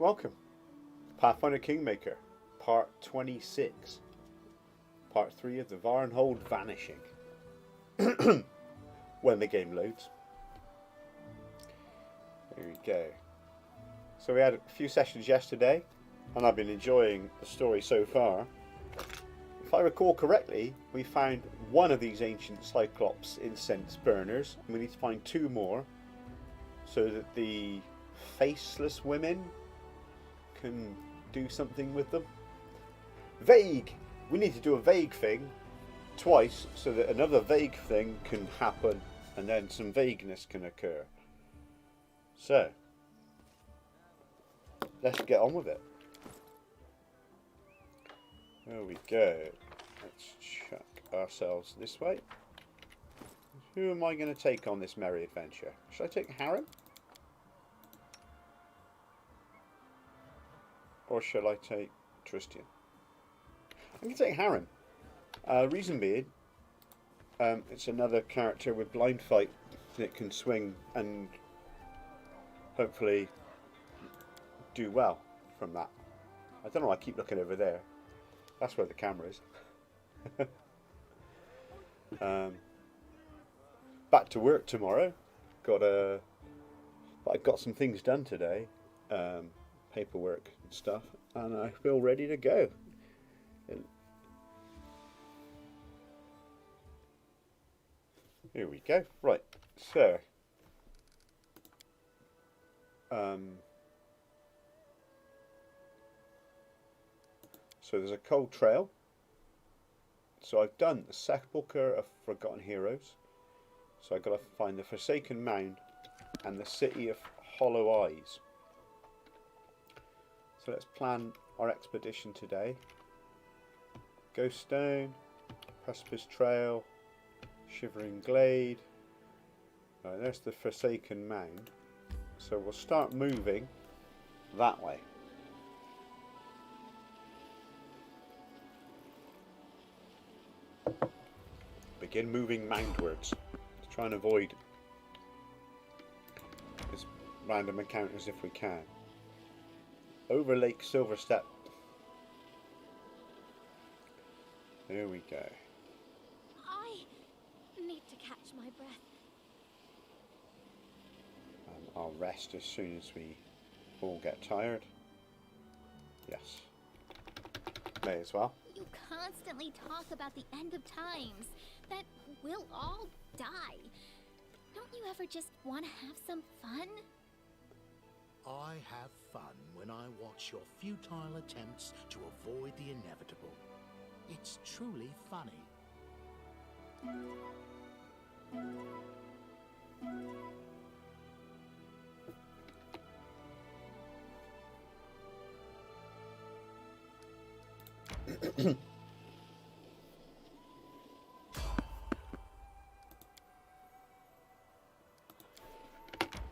welcome. Pathfinder Kingmaker, part 26. Part 3 of the Varnhold Vanishing. When the game loads. There we go. So we had a few sessions yesterday, and I've been enjoying the story so far. If I recall correctly, we found one of these ancient Cyclops incense burners, and we need to find two more, so that the faceless women can do something with them. Vague! We need to do a vague thing twice, so that another vague thing can happen, and then some vagueness can occur. So, let's get on with it. There we go. Let's chuck ourselves this way. Who am I going to take on this merry adventure? Should I take Harem? Or should I take Tristian? I'm going to take Harem. Reason being, it's another character with blind fight that can swing and hopefully do well from that. I don't know why I keep looking over there. That's where the camera is. Back to work tomorrow. But I got some things done today. Paperwork and stuff, and I feel ready to go. Here we go. Right, so so there's a cold trail. So I've done the Sepulchre of Forgotten Heroes. So I've got to find the Forsaken Mound and the City of Hollow Eyes. So let's plan our expedition today. Ghost Stone, Precipice Trail, Shivering Glade. Right, there's the Forsaken Mound. So we'll start moving that way. Begin moving moundwards to try and avoid as random encounters if we can. Over Lake Silverstep. There we go. I need to catch my breath. I'll rest as soon as we all get tired. Yes. May as well. You constantly talk about the end of times, that we'll all die. Don't you ever just want to have some fun? I have fun when I watch your futile attempts to avoid the inevitable. It's truly funny.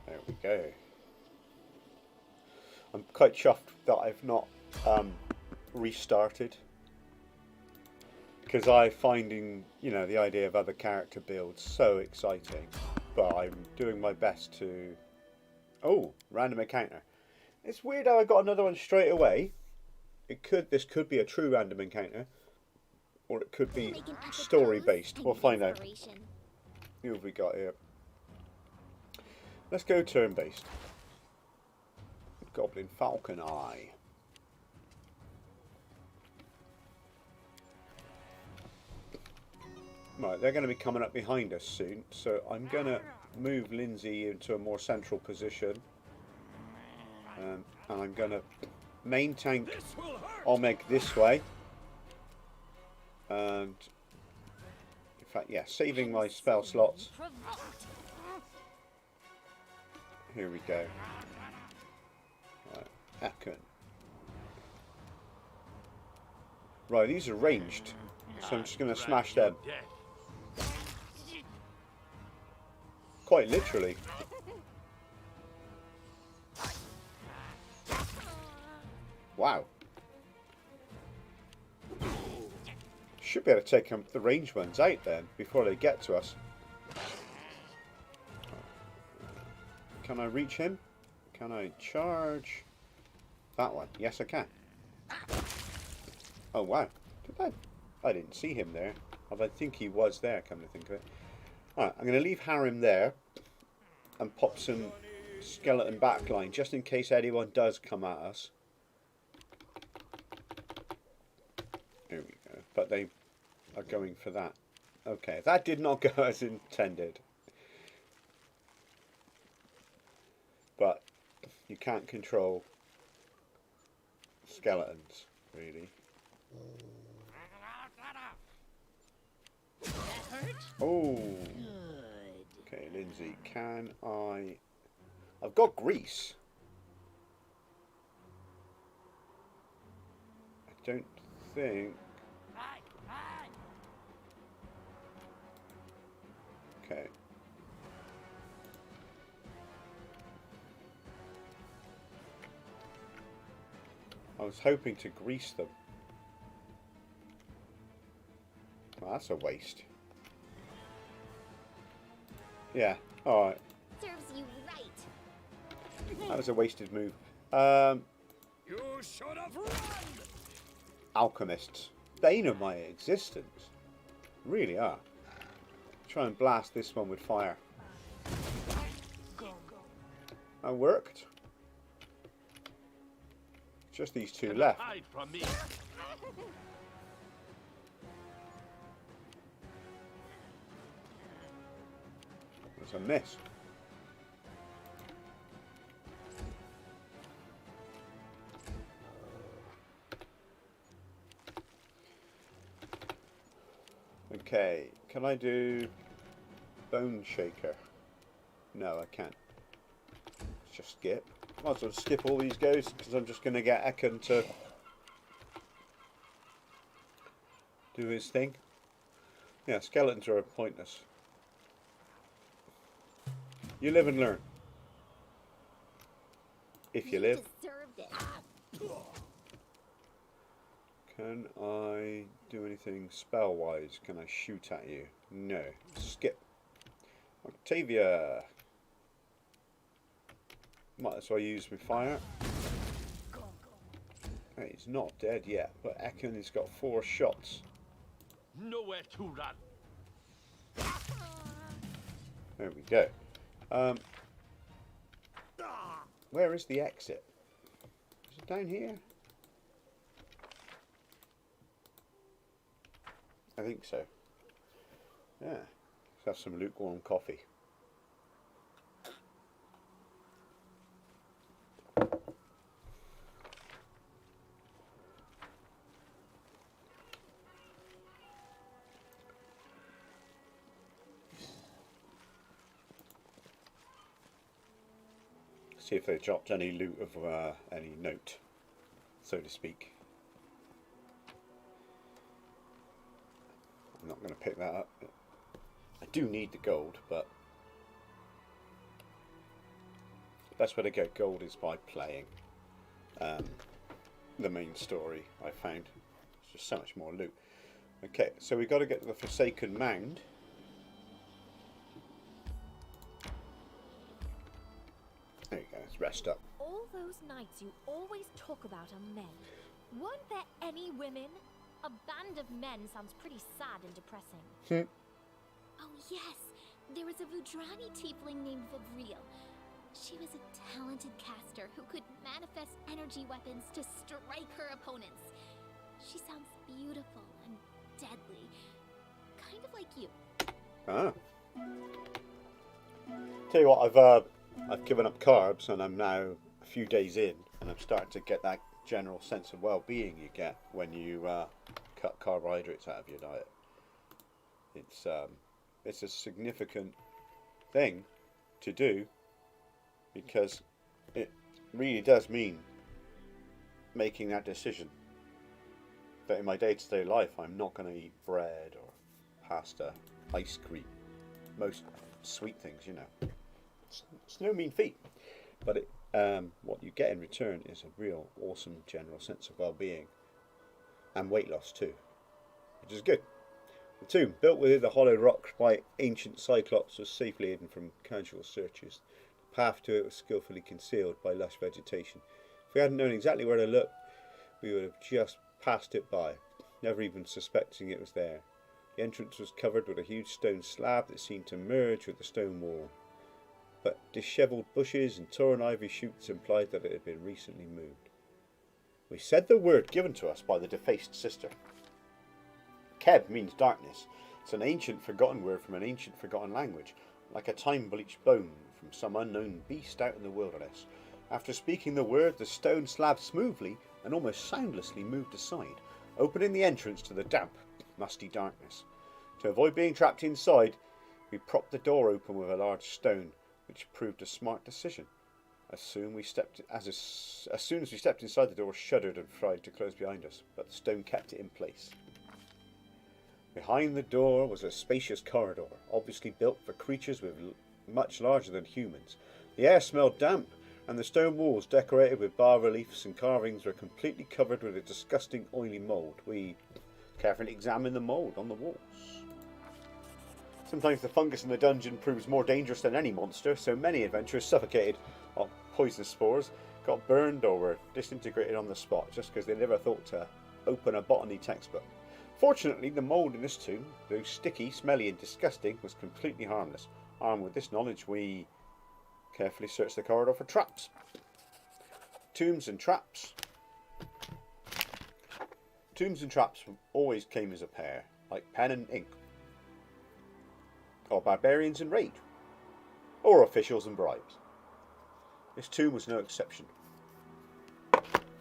There we go. I'm quite chuffed that I've not restarted, because I'm finding, you know, the idea of other character builds so exciting, but I'm doing my best to... Oh, random encounter. It's weird how I got another one straight away. This could be a true random encounter, or it could be story based. We'll find out. Who have we got here? Let's go turn based. Goblin Falcon Eye. Right, they're going to be coming up behind us soon, so I'm going to move Lindsay into a more central position, and I'm going to main tank Omeg this way, and in fact, yeah, saving my spell slots. Here we go. Akken. Right, these are ranged, so I'm just going to smash them. Quite literally. Wow. Should be able to take the ranged ones out then, before they get to us. Can I reach him? Can I charge? That one. Yes, I can. Oh, wow. I didn't see him there. I think he was there, come to think of it. Alright, I'm going to leave Harrim there and pop some skeleton backline just in case anyone does come at us. There we go. But they are going for that. Okay, that did not go as intended. But you can't control skeletons, really. That hurt? Oh. Good. Okay, Lindsay, can I... I've got grease. I don't think... Okay. I was hoping to grease them. Well, that's a waste. Yeah, alright. Serves you right. That was a wasted move. You should have run! Alchemists. Bane of my existence. Really are. Try and blast this one with fire. That worked. Just these two left. Hide from me. There's a miss. Okay, can I do Bone Shaker? No, I can't. Let's just skip. Might as well skip all these goes because I'm just going to get Ekon to do his thing. Yeah, skeletons are pointless. You live and learn. If you live. Deserved it. Can I do anything spell-wise? Can I shoot at you? No. Skip. Octavia. Might as well use my fire. Hey, he's not dead yet, but Ekon has got 4 shots. Nowhere to run. There we go. Where is the exit? Is it down here? I think so. Yeah. Let's have some lukewarm coffee. See if they dropped any loot of any note, so to speak. I'm not going to pick that up. I do need the gold, but the best way to get gold is by playing the main story. I found it's just so much more loot. Okay, so we've got to get to the Forsaken Mound. There you go, let's rest up. All those nights you always talk about are men. Weren't there any women? A band of men sounds pretty sad and depressing. Oh yes, there was a Vudrani tiefling named Vivriel. She was a talented caster who could manifest energy weapons to strike her opponents. She sounds beautiful and deadly. Kind of like you. Ah. Tell you what, I've given up carbs and I'm now a few days in and I'm starting to get that general sense of well-being you get when you cut carbohydrates out of your diet. It's a significant thing to do because it really does mean making that decision that in my day-to-day life I'm not going to eat bread or pasta, ice cream, most sweet things, you know. It's no mean feat, but what you get in return is a real awesome general sense of well-being and weight loss too, which is good. The tomb, built within the hollowed rocks by ancient Cyclops, was safely hidden from casual searchers. The path to it was skillfully concealed by lush vegetation. If we hadn't known exactly where to look, we would have just passed it by, never even suspecting it was there. The entrance was covered with a huge stone slab that seemed to merge with the stone wall, but dishevelled bushes and torn ivy shoots implied that it had been recently moved. We said the word given to us by the defaced sister. Keb means darkness. It's an ancient forgotten word from an ancient forgotten language, like a time-bleached bone from some unknown beast out in the wilderness. After speaking the word, the stone slab smoothly and almost soundlessly moved aside, opening the entrance to the damp, musty darkness. To avoid being trapped inside, we propped the door open with a large stone, which proved a smart decision. As soon as we stepped inside, the door shuddered and tried to close behind us, but the stone kept it in place. Behind the door was a spacious corridor, obviously built for creatures much larger than humans. The air smelled damp, and the stone walls, decorated with bas-reliefs and carvings, were completely covered with a disgusting oily mould. We carefully examined the mould on the walls. Sometimes the fungus in the dungeon proves more dangerous than any monster, so many adventurers suffocated on poisonous spores, got burned or were disintegrated on the spot just because they never thought to open a botany textbook. Fortunately, the mould in this tomb, though sticky, smelly and disgusting, was completely harmless. Armed with this knowledge, we carefully searched the corridor for traps. Tombs and traps always came as a pair, like pen and ink, or barbarians and raid, or officials and bribes. This tomb was no exception.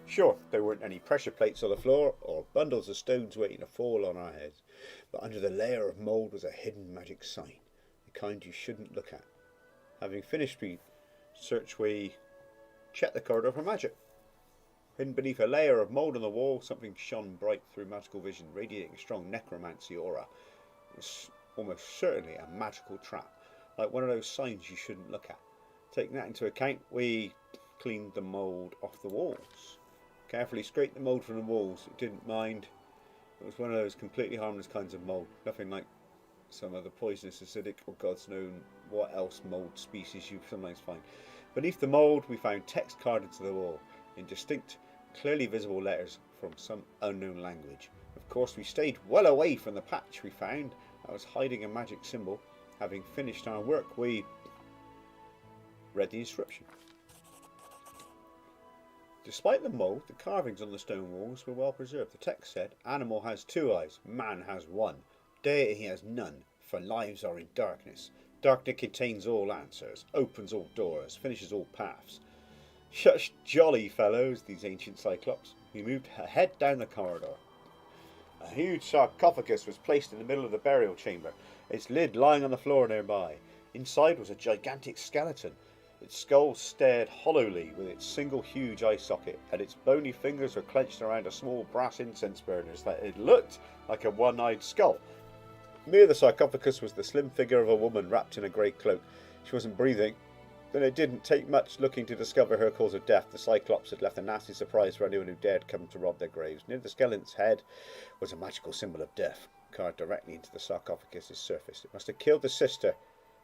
Sure, there weren't any pressure plates on the floor or bundles of stones waiting to fall on our heads, but under the layer of mould was a hidden magic sign, the kind you shouldn't look at. Having finished we checked the corridor for magic. Hidden beneath a layer of mould on the wall, something shone bright through magical vision, radiating a strong necromancy aura. It was almost certainly a magical trap, like one of those signs you shouldn't look at. Taking that into account, we cleaned the mould off the walls. Carefully scraped the mould from the walls. It didn't mind. It was one of those completely harmless kinds of mould. Nothing like some other poisonous, acidic, or God's known what else mould species you sometimes find. Beneath the mould, we found text carved into the wall in distinct, clearly visible letters from some unknown language. Of course, we stayed well away from the patch we found that was hiding a magic symbol. Having finished our work, we read the inscription. Despite the mould, the carvings on the stone walls were well preserved. The text said, "Animal has 2 eyes, man has 1. Deity has none, for lives are in darkness. Darkness contains all answers, opens all doors, finishes all paths." Such jolly fellows, these ancient Cyclops. We moved ahead down the corridor. A huge sarcophagus was placed in the middle of the burial chamber, its lid lying on the floor nearby. Inside was a gigantic skeleton. Its skull stared hollowly with its single huge eye socket, and its bony fingers were clenched around a small brass incense burner so that it looked like a one-eyed skull. Near the sarcophagus was the slim figure of a woman wrapped in a grey cloak. She wasn't breathing. Then it didn't take much looking to discover her cause of death. The Cyclops had left a nasty surprise for anyone who dared come to rob their graves. Near the skeleton's head was a magical symbol of death, carved directly into the sarcophagus's surface. It must have killed the sister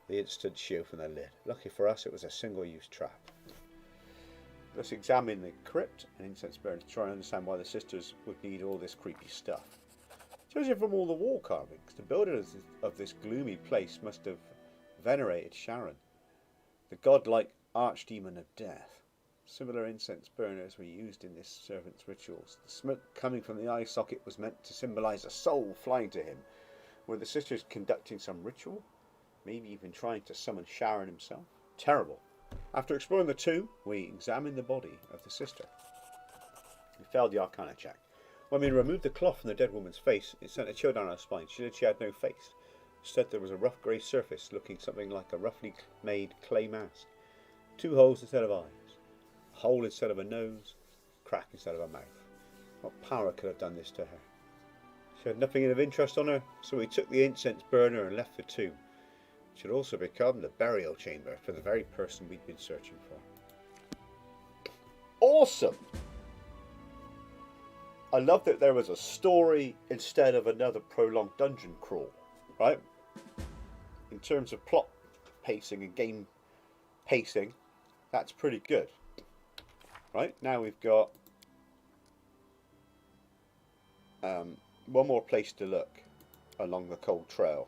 the instant she opened the lid. Lucky for us, it was a single-use trap. Let's examine the crypt and incense burner to try and understand why the sisters would need all this creepy stuff. Judging from all the wall carvings, the builders of this gloomy place must have venerated Sharon, the godlike archdemon of death. Similar incense burners were used in this servant's rituals. The smoke coming from the eye socket was meant to symbolise a soul flying to him. Were the sisters conducting some ritual? Maybe even trying to summon Sharon himself? Terrible. After exploring the tomb, we examined the body of the sister. We failed the Arcana check. When we removed the cloth from the dead woman's face, it sent a chill down our spine. She said she had no face. Instead, there was a rough grey surface looking something like a roughly made clay mask. 2 holes instead of eyes. A hole instead of a nose. A crack instead of a mouth. What power could have done this to her? She had nothing of interest on her, so we took the incense burner and left the tomb. It should also become the burial chamber for the very person we'd been searching for. Awesome! I love that there was a story instead of another prolonged dungeon crawl, right? In terms of plot pacing and game pacing, that's pretty good. Right, now we've got one more place to look along the cold trail.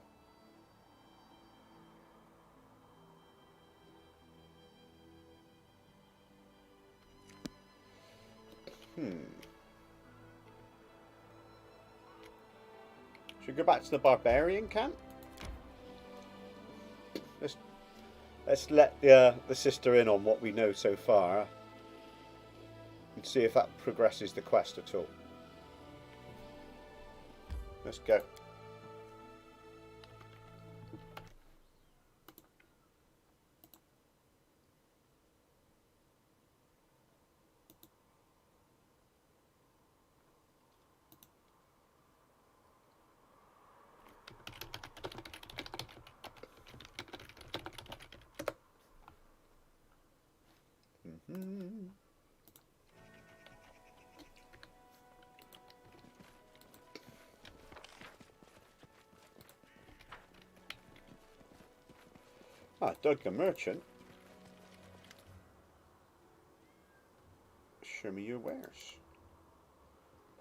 Should we go back to the barbarian camp? Let's let the sister in on what we know so far and see if that progresses the quest at all. Let's go. Ah, Doug the Merchant. Show me your wares.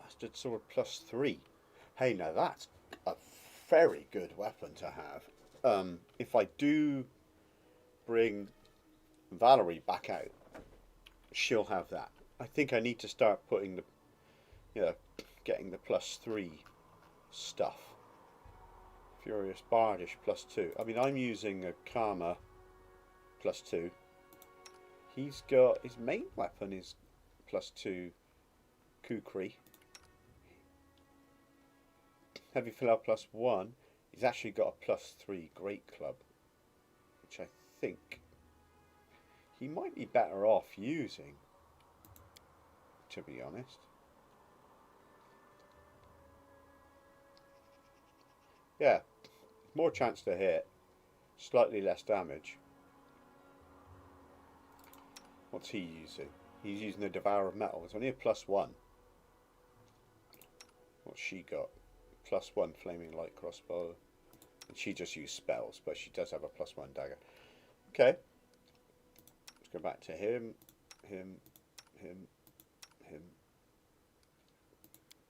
Bastard sword +3. Hey, now that's a very good weapon to have. If I do bring Valerie back out, she'll have that. I think I need to start putting the, getting the +3 stuff. Furious Bardish +2. I mean, I'm using a Karma +2. He's got, his main weapon is +2 Kukri. Heavy Flail +1. He's actually got a +3 Great Club, which I think he might be better off using, to be honest. Yeah, more chance to hit, slightly less damage. What's he using? He's using the Devourer of Metal. It's only a +1. What's she got? +1 Flaming Light Crossbow. And she just used spells, but she does have a +1 dagger. Okay. Let's go back to him.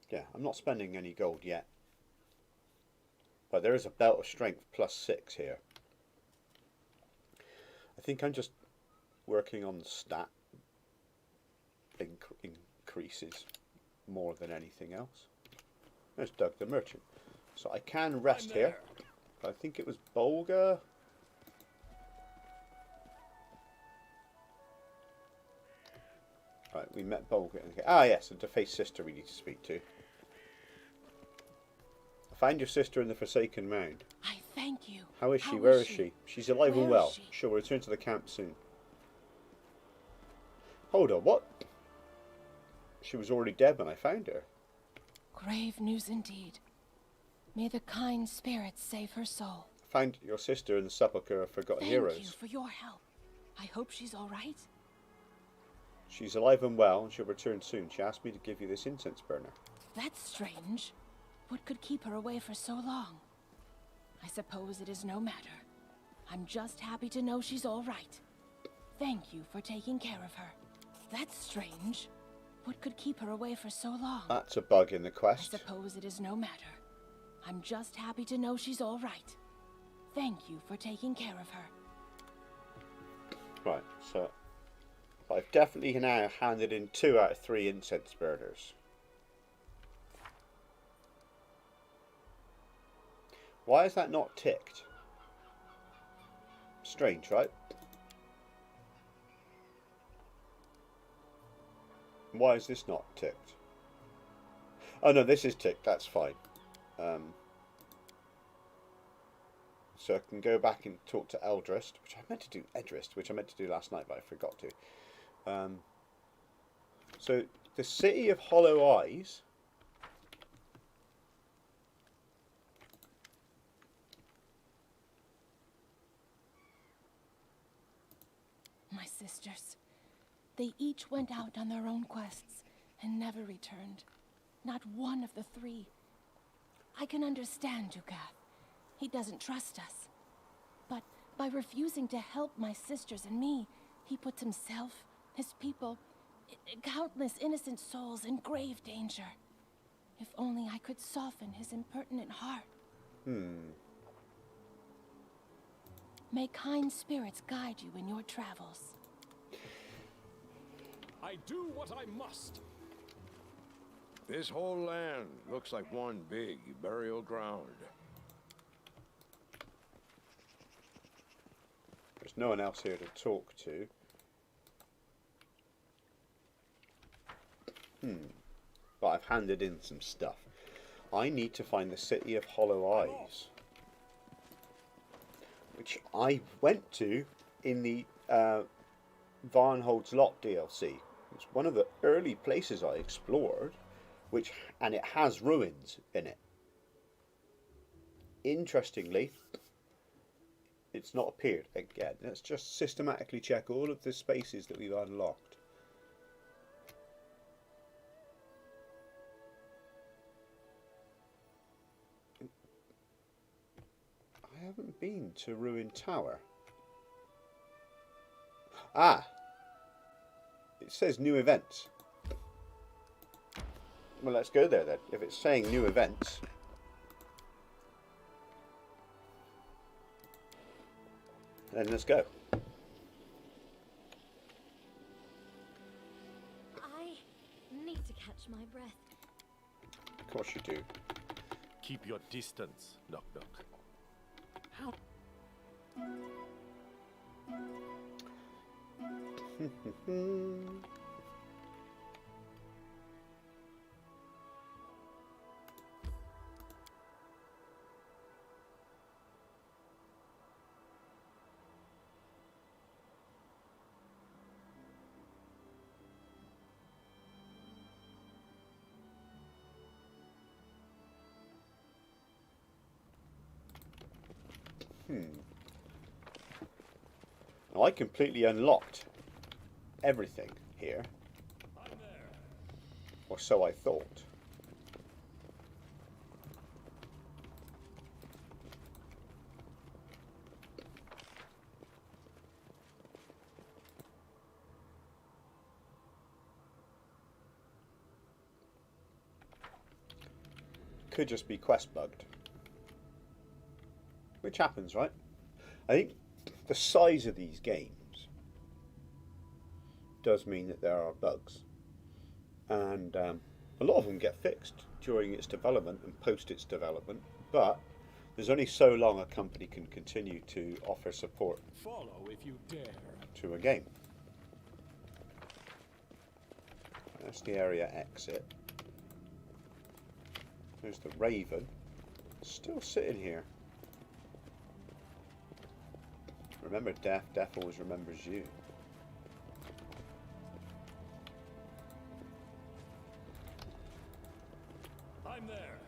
Yeah, I'm not spending any gold yet. But there is a Belt of Strength +6 here. I think I'm just working on the stat increases more than anything else. There's Doug the Merchant. So I can rest here. I think it was Bolga. Right, we met Bolga. Ah, yes, the defaced sister we need to speak to. Find your sister in the Forsaken Mound. I thank you. How is she? How Where is is she? she? She's alive and Where well. is she? She'll return to the camp soon. Hold on, what? She was already dead when I found her. Grave news indeed. May the kind spirits save her soul. Found your sister in the Sepulchre of Forgotten Heroes. Thank you for your help. I hope she's all right. She's alive and well, and she'll return soon. She asked me to give you this incense burner. That's strange. What could keep her away for so long? I suppose it is no matter. I'm just happy to know she's all right. Thank you for taking care of her. That's strange. What could keep her away for so long? That's a bug in the I quest. suppose it is no matter. I'm just happy to know she's all right. Thank you for taking care of her. Right, so I've definitely now handed in 2 out of 3 incense burners. Why is that not ticked? Strange, right? Why is this not ticked? Oh no, this is ticked, that's fine. So I can go back and talk to Eldrist, which I meant to do Edrist, which I meant to do last night, but I forgot to. So the City of Hollow Eyes. My sisters. They each went out on their own quests and never returned. Not one of the 3. I can understand Dugath. He doesn't trust us. But by refusing to help my sisters and me, he puts himself, his people, Countless innocent souls in grave danger. If only I could soften his impertinent heart. May kind spirits guide you in your travels. I do what I must. This whole land looks like one big burial ground. There's no one else here to talk to. But I've handed in some stuff. I need to find the City of Hollow Eyes, which I went to in the Varnhold's Lot DLC. It's one of the early places I explored, and it has ruins in it. Interestingly, it's not appeared again. Let's just systematically check all of the spaces that we've unlocked. I haven't been to Ruin Tower. Ah! It says new events. Well, let's go there then. If it's saying new events. Then let's go. I need to catch my breath. Of course you do. Keep your distance, Knock Knock. How? Now, I completely unlocked everything here. I'm there. Or so I thought. Could just be quest bugged. Which happens, right? I think the size of these games does mean that there are bugs. And a lot of them get fixed during its development and post its development. But there's only so long a company can continue to offer support Follow if you dare. to a game. That's the area exit. There's the Raven. Still sitting here. Remember Death. Death always remembers you. I'm there.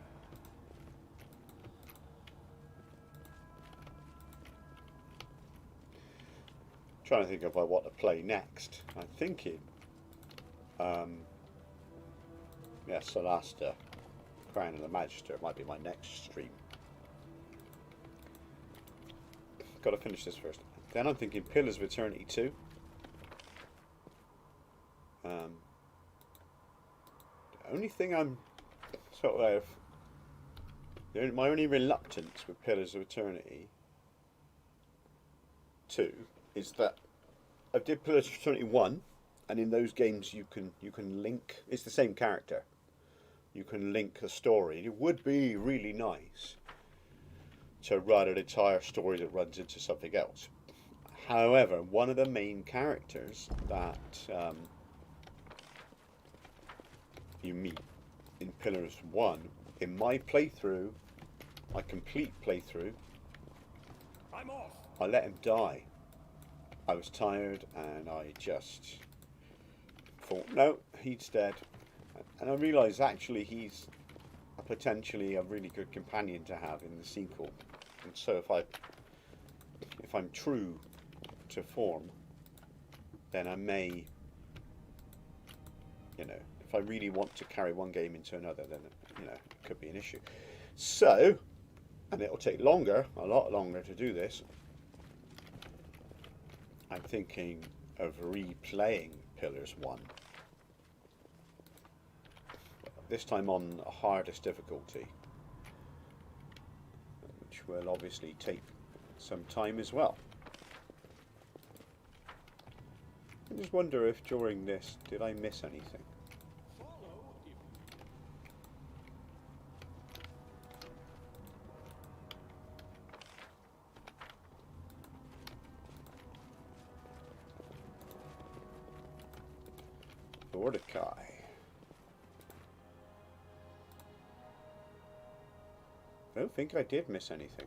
Trying to think of what to play next. I'm thinking, yeah, Solasta, Crown of the Magister might be my next stream. Got to finish this first. Then I'm thinking Pillars of Eternity 2. The only thing I'm sort of my only reluctance with Pillars of Eternity 2 is that I did Pillars of Eternity 1, and in those games you can link. It's the same character. You can link the story. It would be really nice to run an entire story that runs into something else. However, one of the main characters that you meet in Pillars 1, in my playthrough, my complete playthrough, I'm off. I let him die. I was tired and I just thought, no, he's dead. And I realised actually he's potentially a really good companion to have in the sequel. And so if I'm true to form, then I may, if I really want to carry one game into another, then it could be an issue. So, and it'll take longer, a lot longer to do this. I'm thinking of replaying Pillars 1 this time on hardest difficulty, which will obviously take some time as well. I just wonder if during this, did I miss anything? Mordecai. I don't think I did miss anything.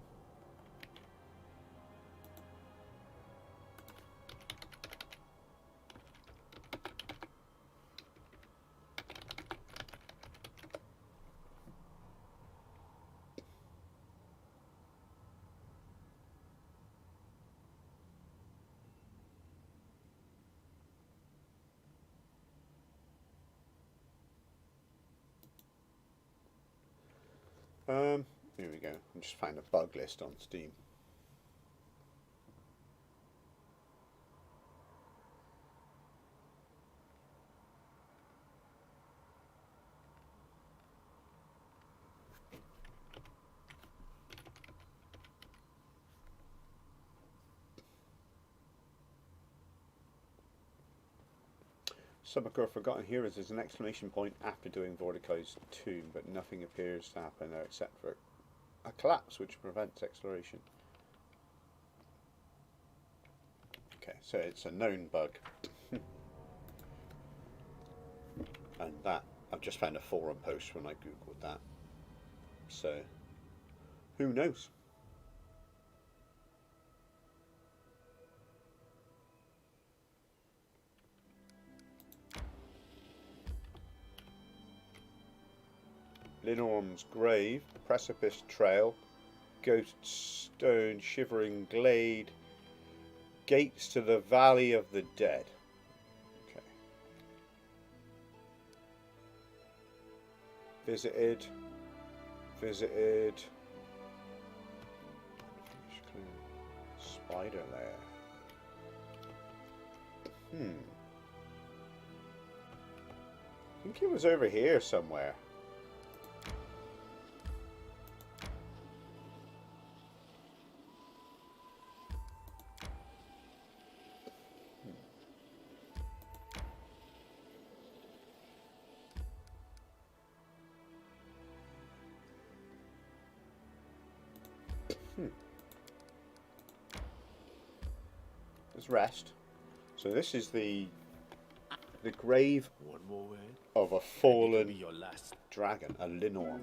Here we go. I just found a bug list on Steam. Some occur forgotten here as there's an exclamation point after doing Mordecai's tomb, but nothing appears to happen there except for a collapse which prevents exploration. Okay, so it's a known bug. And that, I've just found a forum post when I googled that. So, who knows? Linorm's grave, precipice trail, ghost stone, shivering glade, gates to the valley of the dead. Okay. Visited. Spider lair. I think it was over here somewhere. Let's rest. So this is the grave One more word. of a Give me fallen your last. dragon, a Linorm.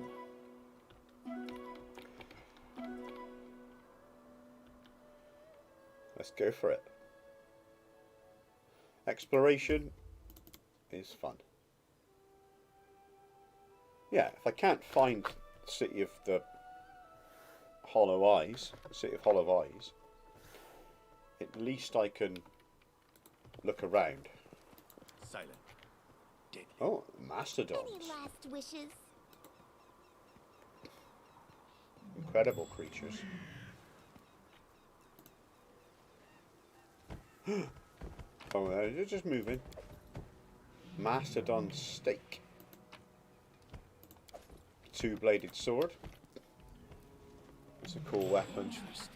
Let's go for it. Exploration is fun. Yeah, if I can't find the City of the Hollow Eyes, at least I can look around. Silent. Deadly. Oh, mastodons. Any last wishes? Incredible creatures. Oh, they're just moving. Mastodon stake. Two-bladed sword. It's a cool weapon. Interesting.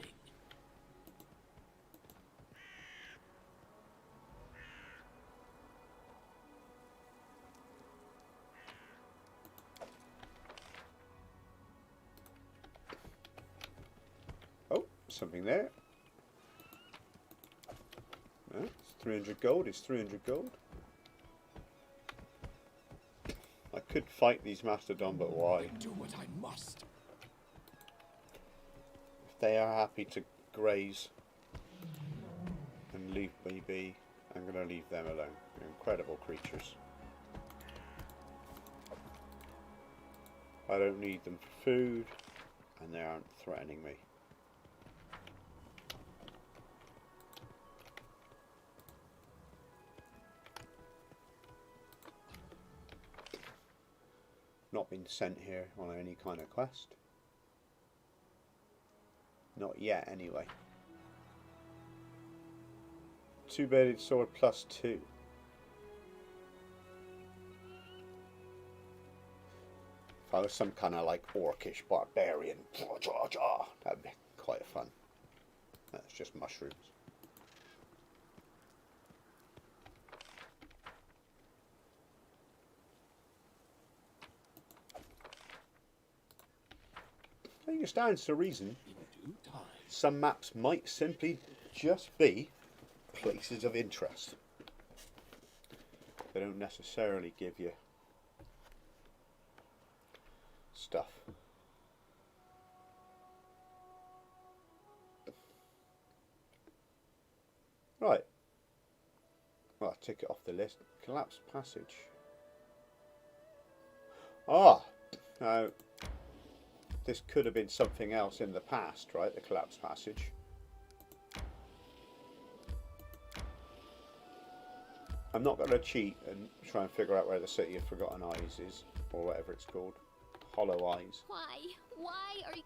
Oh, something there. No, it's 300 gold. It's 300 gold. I could fight these mastodon, but why? Do what I must. If they are happy to graze and leave me be, I'm going to leave them alone. They're incredible creatures. I don't need them for food, and they aren't threatening me. Not been sent here on any kind of quest. Not yet, anyway. Two-bladed sword +2. Oh, some kind of like orcish barbarian. That'd be quite fun. That's just mushrooms. I think it stands to reason. In due time. Some maps might simply just be places of interest. They don't necessarily give you stuff. Right. Well, I'll tick it off the list. Collapsed passage. Ah! Now, this could have been something else in the past, right? The collapsed passage. I'm not going to cheat and try and figure out where the City of Forgotten Eyes is, or whatever it's called. Hollow Eyes. Why? Why are you...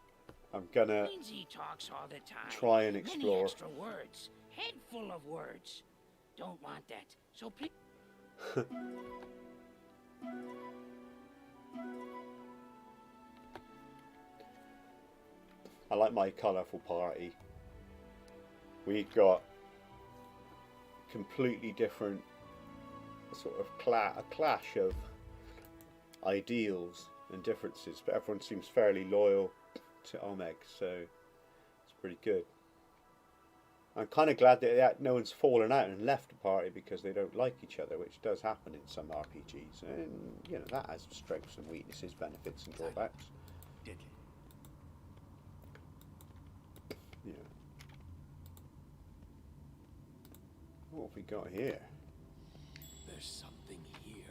I'm gonna Lindsay talks all the time. try and Many explore. extra words. Head full of words. Don't want that. So please. I like my colourful party. We got completely different sort of a clash of ideals and differences, but everyone seems fairly loyal to Omeg, so it's pretty good. I'm kind of glad that no one's fallen out and left the party because they don't like each other, which does happen in some RPGs, and you know that has strengths and weaknesses, benefits and drawbacks. Deadly. Yeah. What have we got here? There's something here.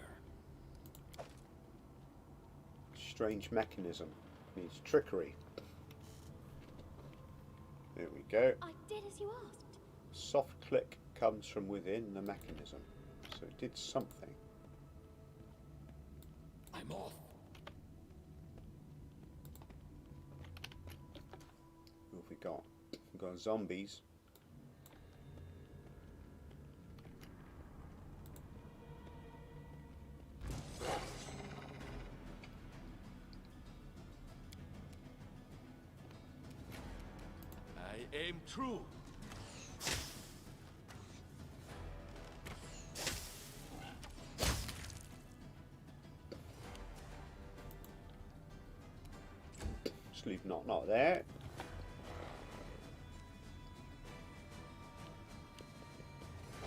Strange mechanism. Needs trickery. There we go. I did as you asked. Soft click comes from within the mechanism. So it did something. I'm off. What have we got? We've got zombies. I aim true. Sleep not there.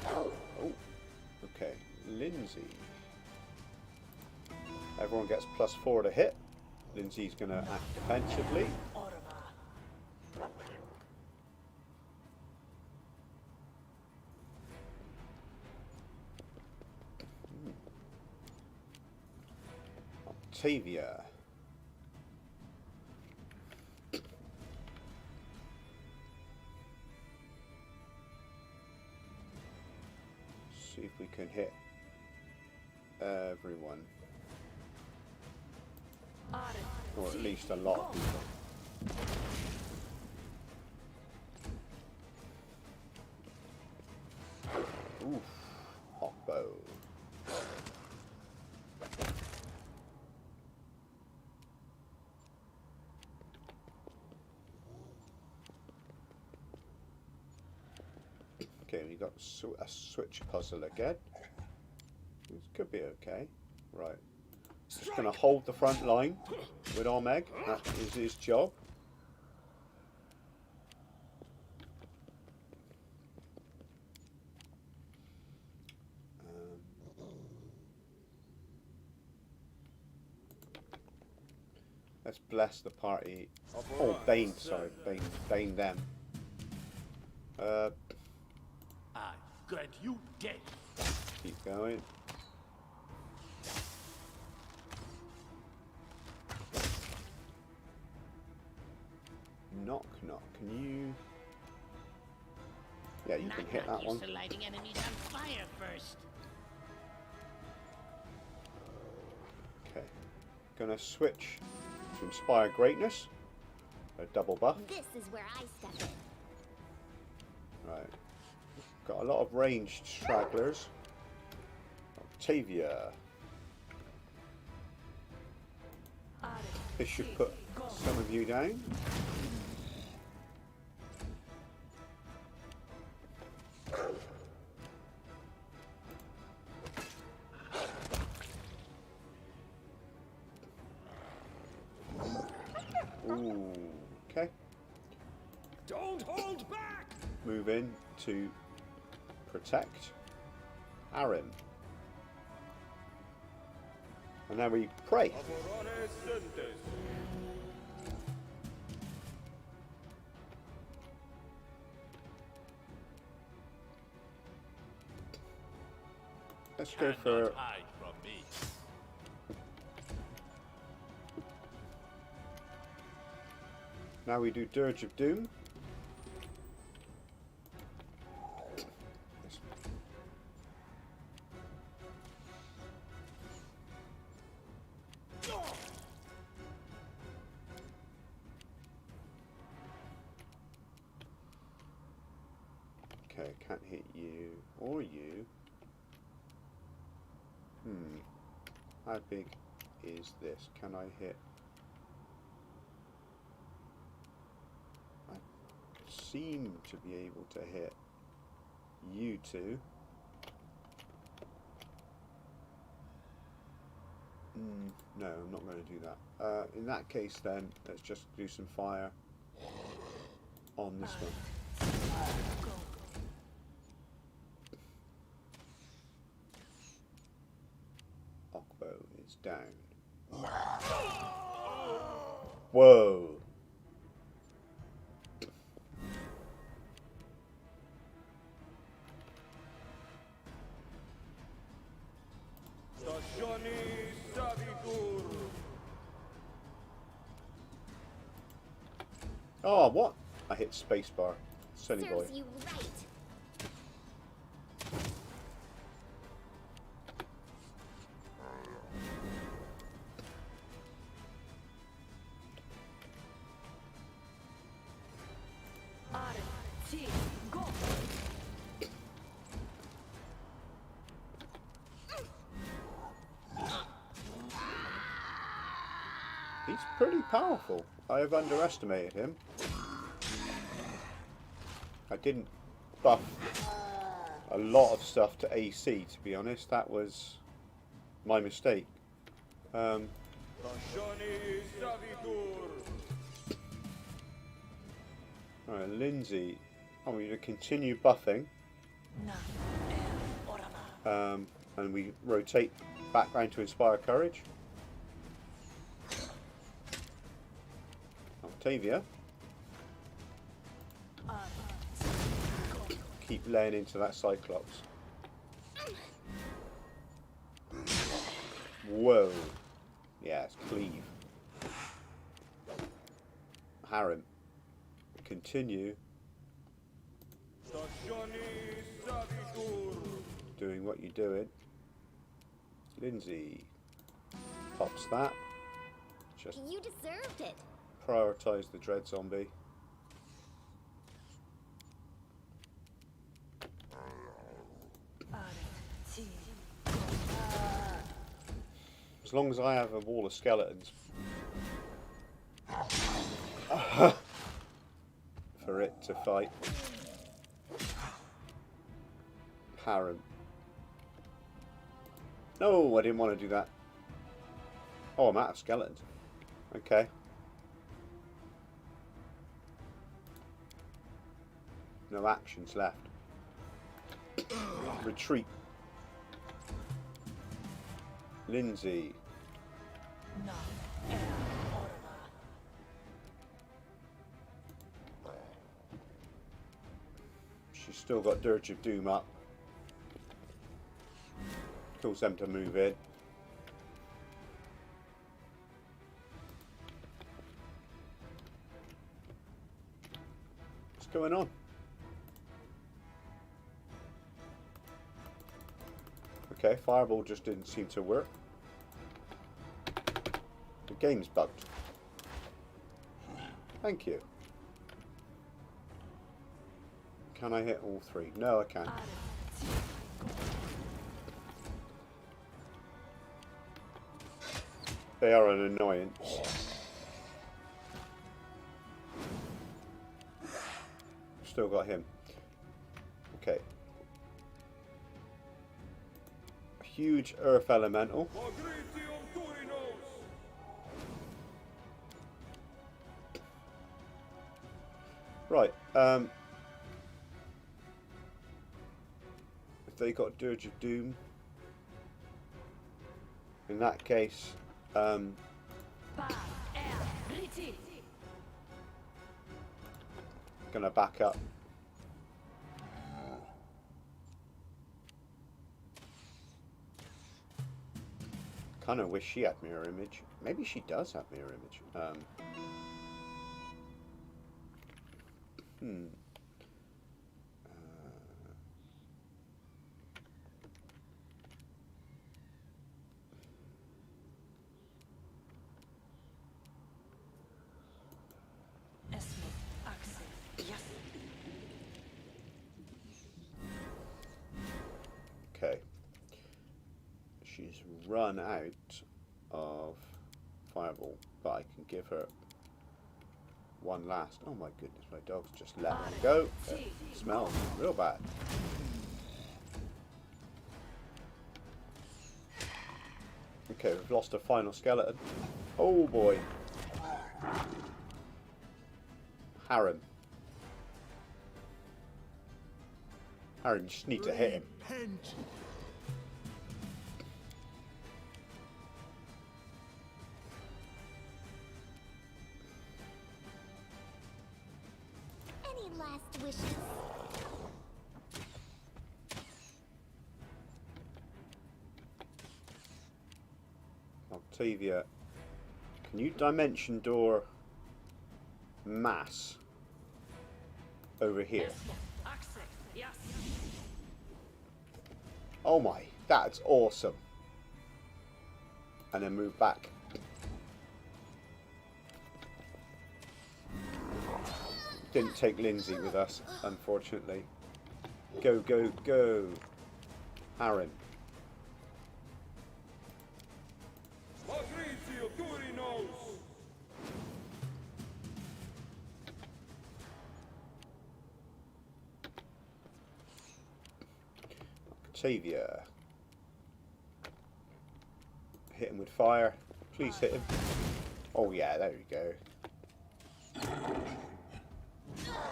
Oh, okay. Lindsay. Everyone gets +4 to hit. Lindsay's going to act defensively. Octavia. See if we can hit everyone. Or at least a lot of people. Oof. Hot bow. Okay, we got a switch puzzle again. This could be okay. Right. Just going to hold the front line with Omeg. That is his job. Let's bless the party. Oh, Bane, sorry. Bane them. I grant you dead. Keep going. Knock. Can you? Yeah, you can hit that one. Used to lighting enemies on fire first. Okay. Gonna switch to Inspire Greatness. A double buff. This is where I step in. Right. Got a lot of ranged stragglers. Octavia. This should put some of you down. Ooh, okay. Don't hold back! Move in to protect Arim. And now we pray. Let's go for... hide from me. Now we do Dirge of Doom. Okay, can't hit you or you. How big is this? Can I hit? I seem to be able to hit you two. No, I'm not going to do that. In that case then, let's just do some fire on this one. Okbo is down. Whoa! Oh, what? I hit spacebar. Silly boy. Serves you right. He's pretty powerful. I have underestimated him. I didn't buff a lot of stuff to AC, to be honest. That was my mistake. Alright, Lindsay. I want you to continue buffing. And we rotate back round to Inspire Courage. Octavia. Keep laying into that Cyclops. Whoa. Yes, cleave. Harem. Continue. Doing what you're doing. Lindsay. Pops that. Just You deserved it. prioritise the dread zombie. As long as I have a wall of skeletons for it to fight. Harem. No, I didn't want to do that. Oh, I'm out of skeletons. Okay. No actions left. Retreat. Lindsay. She's still got Dirge of Doom up. Calls them to move in. What's going on? Okay, Fireball just didn't seem to work. The game's bugged. Thank you. Can I hit all three? No, I can't. They are an annoyance. Still got him. Okay. Huge earth elemental. Right. If they got Dirge of Doom, in that case, gonna back up. Kind of wish she had mirror image. Maybe she does have mirror image. Okay. She's run out of fireball, but I can give her one last. Oh my goodness, my dog's just let her go. It smells real bad. Okay, we've lost a final skeleton. Oh boy. Harem. Harem, you just need to hit him. Repent. Any last wishes? Octavia, can you dimension door mass over here? Oh my, that's awesome. And then move back. Didn't take Lindsay with us, unfortunately. Go, go, go. Aaron. Octavia. Hit him with fire. Please hit him. Oh yeah, there we go.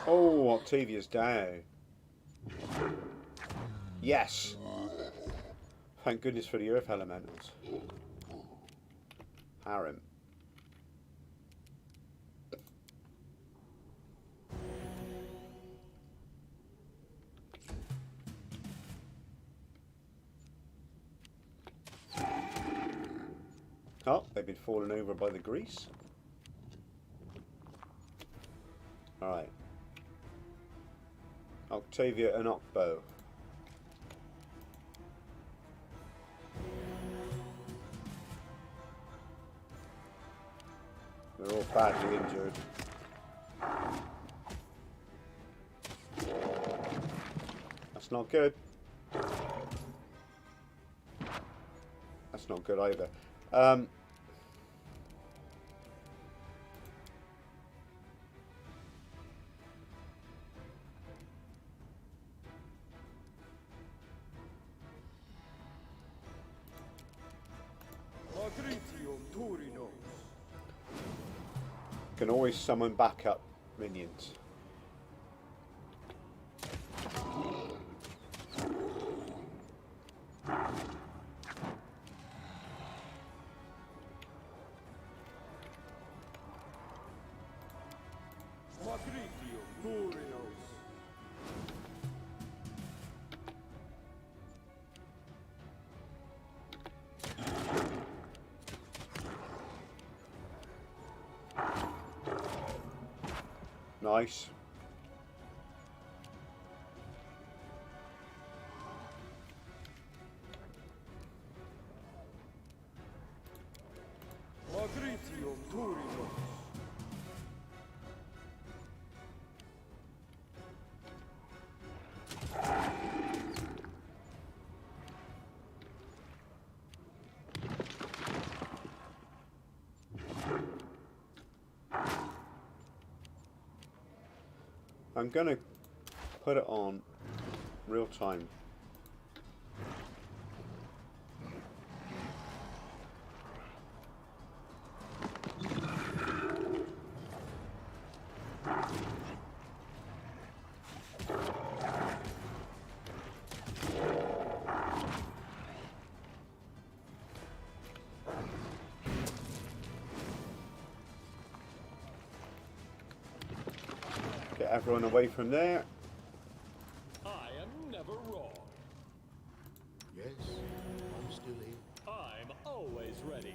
Oh, Octavia's down. Yes. Thank goodness for the earth elementals. Harem. Oh, they've been fallen over by the grease. Alright. Octavia and Ocbo. They're all badly injured. That's not good. That's not good either. Can always summon backup minions. Nice. I'm gonna put it on real time. Get everyone away from there. I am never wrong. Yes, I'm still here. I'm always ready.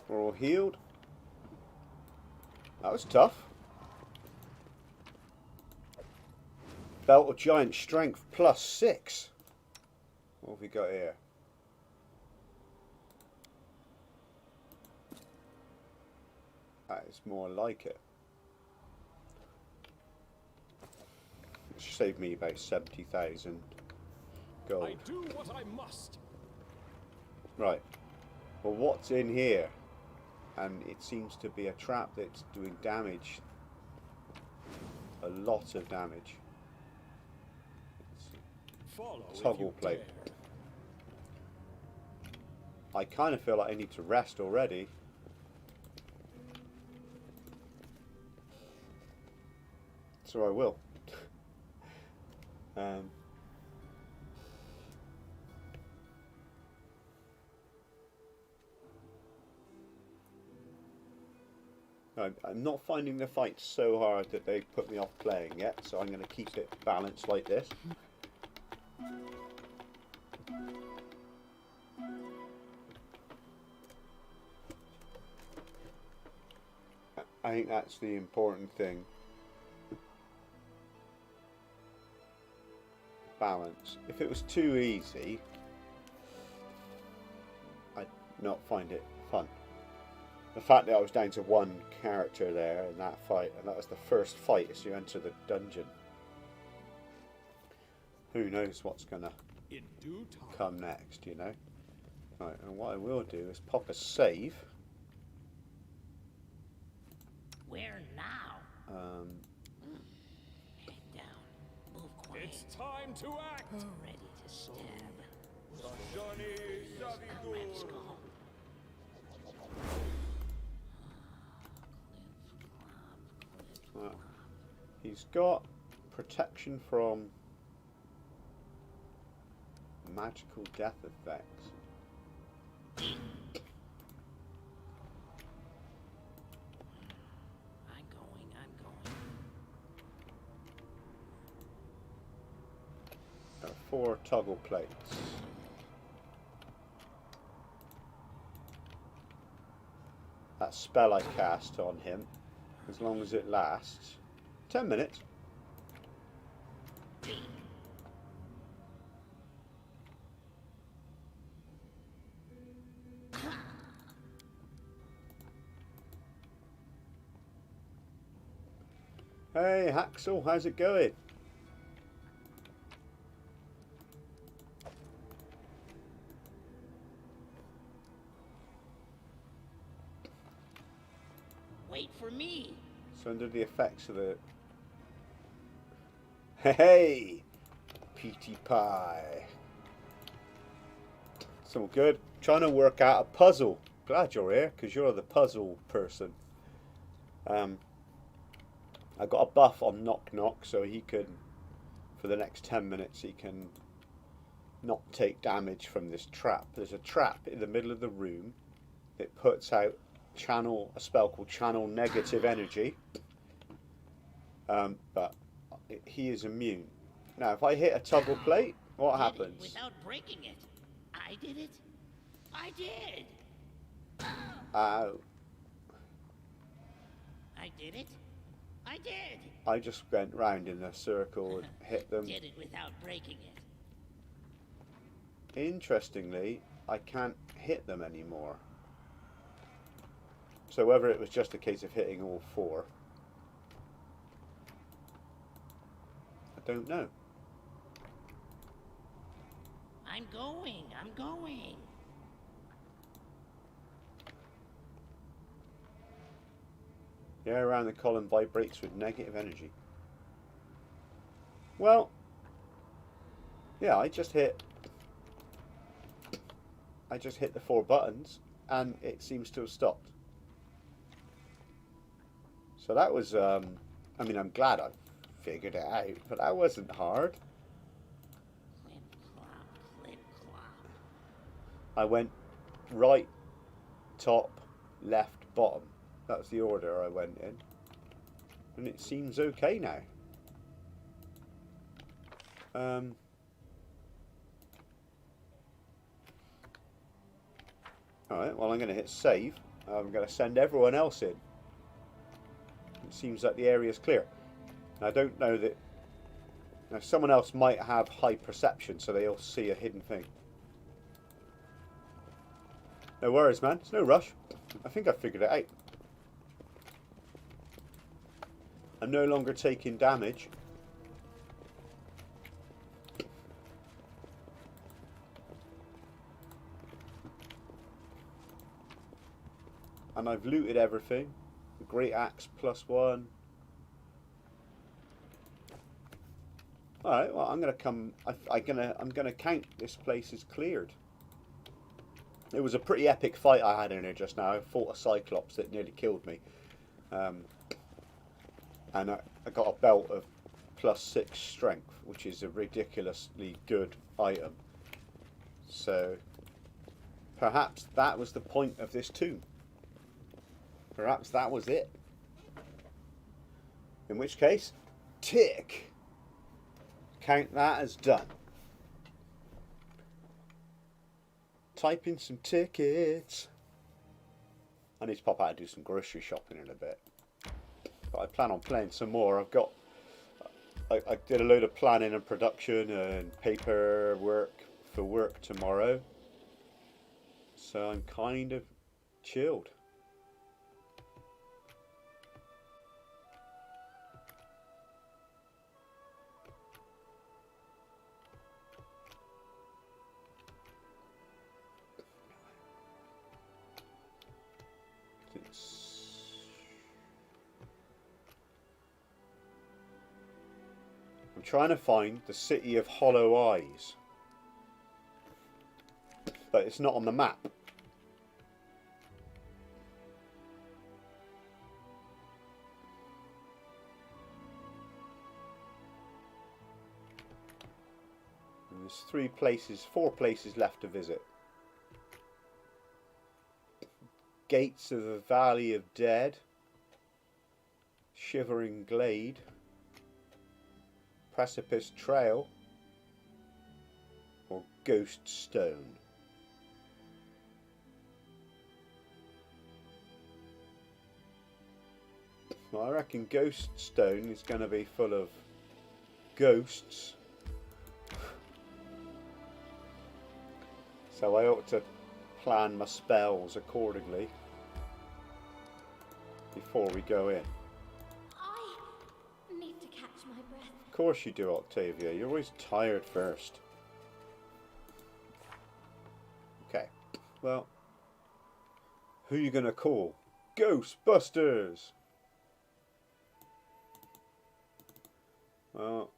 We're all healed. That was tough. Belt of Giant Strength +6. What have we got here? That is more like it. It should save me about 70,000 gold. I do what I must. Right. Well, what's in here? And it seems to be a trap that's doing damage. A lot of damage. Follow Toggle plate. I kind of feel like I need to rest already. So I will. I'm not finding the fight so hard that they put me off playing yet, so I'm going to keep it balanced like this. I think that's the important thing. Balance. If it was too easy, I'd not find it fun. The fact that I was down to one character there in that fight, and that was the first fight as you enter the dungeon. Who knows what's gonna come next, you know? Right, and what I will do is pop a save. Where now? Head down. Move quiet. It's time to act. Ready to stab. Let's go. He's got protection from magical death effects. I'm going. There are 4 toggle plates. That spell I cast on him, as long as it lasts 10 minutes. Hey Haxel, how's it going? Wait for me. So under the effects of the... Hey! Peaty Pie. It's all good. Trying to work out a puzzle. Glad you're here, because you're the puzzle person. I got a buff on Knock Knock, so he can, for the next 10 minutes, he can not take damage from this trap. There's a trap in the middle of the room that puts out a spell called Channel Negative Energy. But he is immune. Now, if I hit a toggle plate, what happens? Without breaking it. I did it. I did. Ow. I did it. I did. I just went round in a circle and hit them. Did it without breaking it. Interestingly, I can't hit them anymore. So whether it was just a case of hitting all 4. don't know. I'm going. The air around the column vibrates with negative energy. Well, yeah, I just hit the 4 buttons and it seems to have stopped. So that was, I mean, I'm glad I figured it out, but that wasn't hard. Clip clop, clip clop. I went right, top, left, bottom. That's the order I went in. And it seems okay now. Alright, well I'm going to hit save. I'm going to send everyone else in. It seems like the area is clear. I don't know that... Now someone else might have high perception, so they'll see a hidden thing. No worries, man. It's no rush. I think I figured it out. I'm no longer taking damage. And I've looted everything. The great axe +1. Alright, well I'm gonna come I'm gonna count this place as cleared. It was a pretty epic fight I had in here just now. I fought a Cyclops that nearly killed me. And I got a belt of +6 strength, which is a ridiculously good item. So perhaps that was the point of this tomb. Perhaps that was it. In which case, tick. Count that as done. Type in some tickets. I need to pop out and do some grocery shopping in a bit. But I plan on playing some more. I did a load of planning and production and paperwork for work tomorrow. So I'm kind of chilled. I'm trying to find the city of Hollow Eyes, but it's not on the map. And there's 4 places left to visit. Gates of the Valley of Dead, Shivering Glade, Precipice Trail, or Ghost Stone. Well, I reckon Ghost Stone is going to be full of ghosts. So I ought to plan my spells accordingly before we go in. I need to catch my breath. Of course you do, Octavia. You're always tired first. Okay, well, who are you gonna call? Ghostbusters! Well,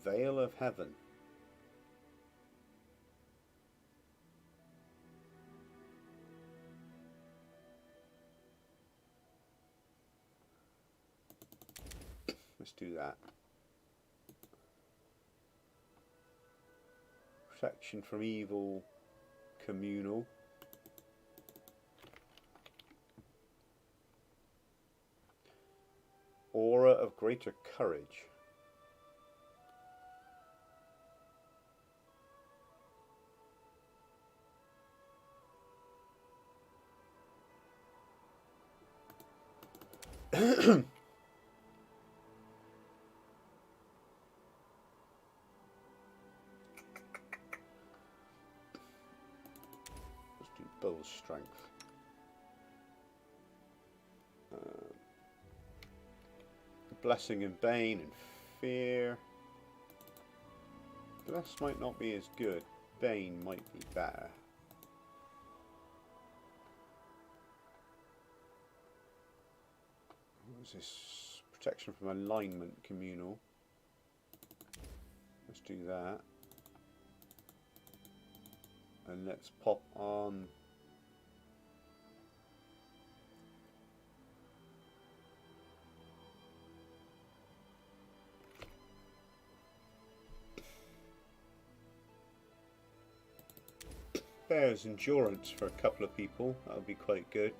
Veil of Heaven. Let's do that. Protection from evil, communal. Aura of greater courage. Let's do bull strength. Blessing and Bane and Fear. Bless might not be as good. Bane might be better. What was this? Protection from alignment, communal. Let's do that. And let's pop on Bear's Endurance for a couple of people. That would be quite good.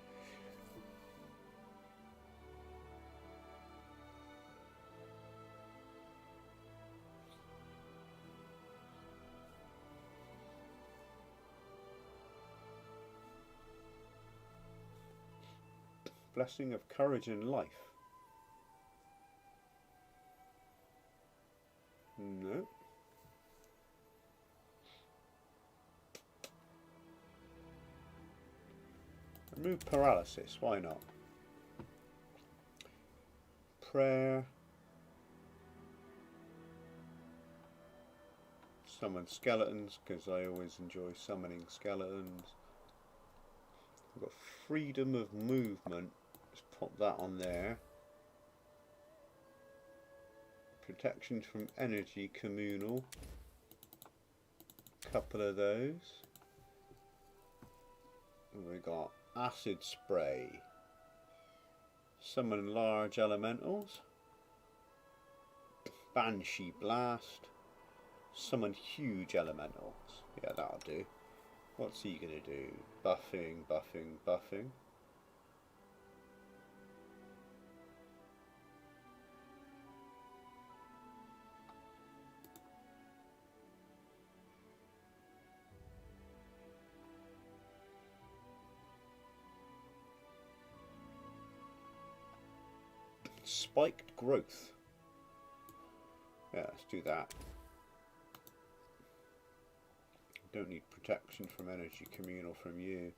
Blessing of Courage and Life. No. Remove paralysis, why not? Prayer. Summon skeletons, because I always enjoy summoning skeletons. I've got freedom of movement. Let's pop that on there. Protection from energy, communal. Couple of those. We got acid spray. Summon large elementals. Banshee blast. Summon huge elementals. Yeah, that'll do. What's he gonna do? Buffing, buffing, buffing. Spiked growth. Yeah, let's do that. Don't need protection from energy, communal from you.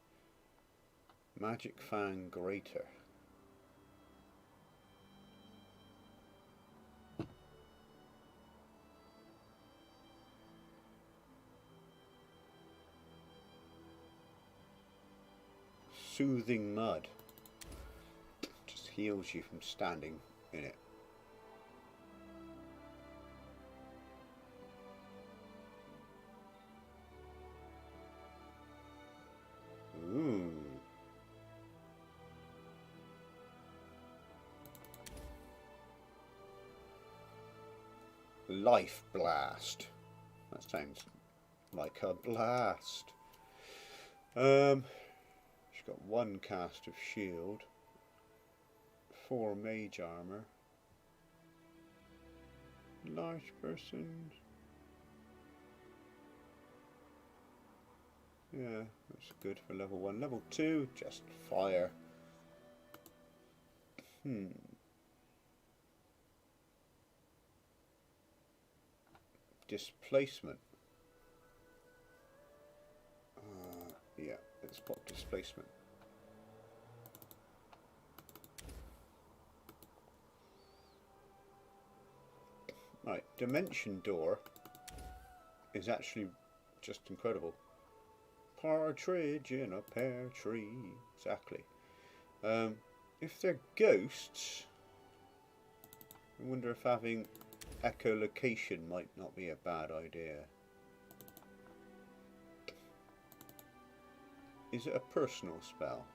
Magic Fang Greater. Soothing Mud. Just heals you from standing in it. Ooh. Life Blast. That sounds like a blast. She's got 1 cast of shield, 4 mage armor. Large person. Yeah, that's good for level 1. Level 2, just fire. Displacement. Yeah, let's pop displacement. Right, Dimension Door is actually just incredible. Partridge in a pear tree. Exactly. If they're ghosts, I wonder if having echolocation might not be a bad idea. Is it a personal spell?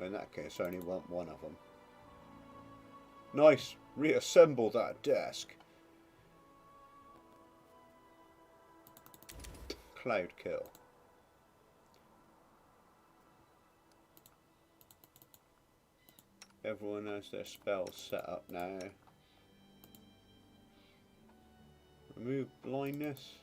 In that case, I only want 1 of them. Nice! Reassemble that desk. Cloud kill. Everyone has their spells set up now. Remove blindness.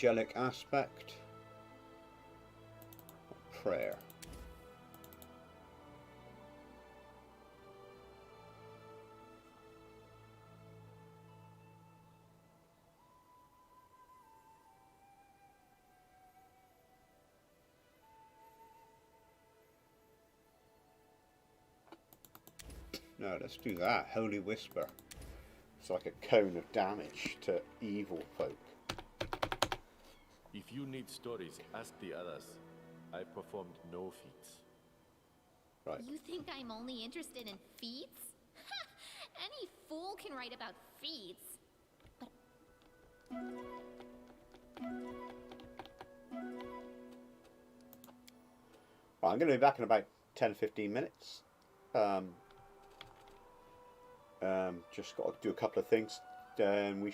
angelic aspect. Prayer. No, let's do that. Holy Whisper. It's like a cone of damage to evil folk. If you need stories, ask the others. I performed no feats. Right. You think I'm only interested in feats? Any fool can write about feats. But... Right, I'm going to be back in about 10-15 minutes. Just got to do a couple of things. Then we